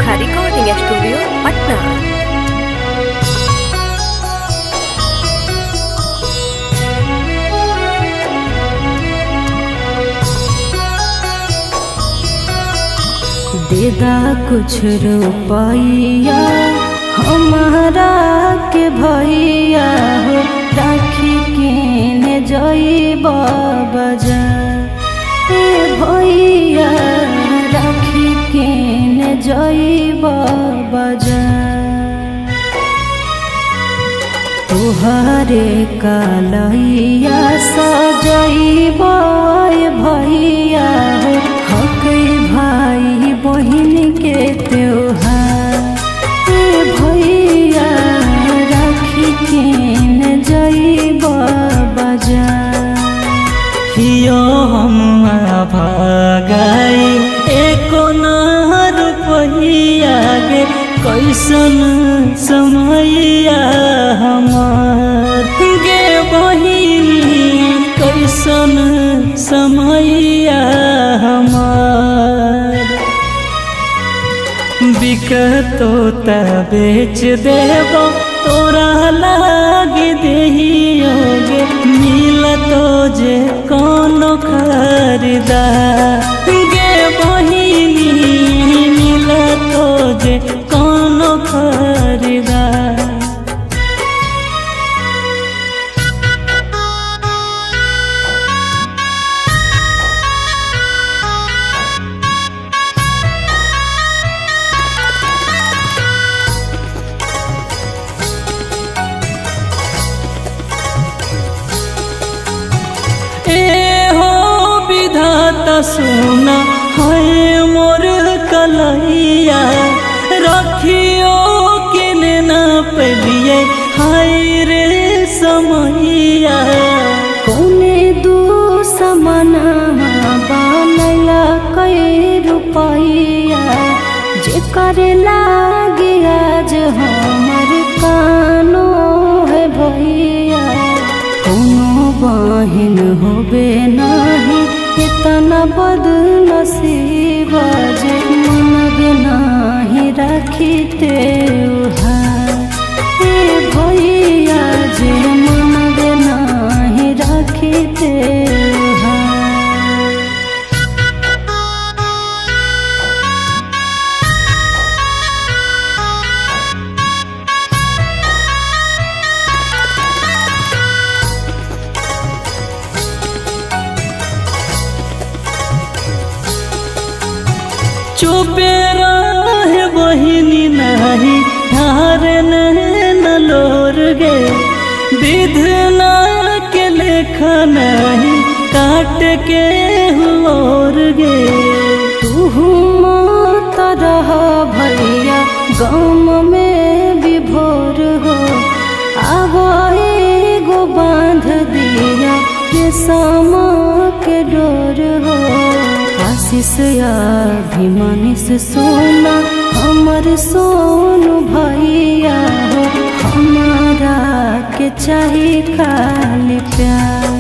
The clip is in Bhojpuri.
अनोखा रिकॉर्डिंग स्टूडियो पटना। देदा कुछ रुपैया हमारा के भैया हो, राखी किने जइबा बाजार। भैया राखी किने जइबा बाजार। तुहरे कलैया सजइबा भैया हो, हक भाई बहिन के त्योहार। भैया राखी किन जइबा बाजार। हियो हम भागाई एको ना रुपैया गे, कैसन समैया हमार गे बहिनी, कैसन समैया हमार। बिकतो त बेच देबो तोरा लागे देहियोगे, मिलतो जे कोनो खरीदार गे बहिनी, मिलतो जे कोनो खरीदार। सुना है मोर कलैया, रखियो किने ना पलिए हाय रे समैया। कौने दू समना बनैला कई रुपैया, जे करे लागे आज हमर कानो है भैया। कोनो बहिन होबे नाही इतना बदनसीब, जे मनगे नाही राखी त्योहार। भैया जे मनगे नाही राखी त्योहार। चुपे रहे बहिनी नहीं धार न लोर गे, विधना के लेखा नहीं काट के हुओर गे। तू मत रह भैया गम में विभोर हो, अब एगो बांध दिया के समा के डोर हो। आशीष अभिमानिस सोना हमर सोनू भैया हो, हमारा के चाही खाली प्यार।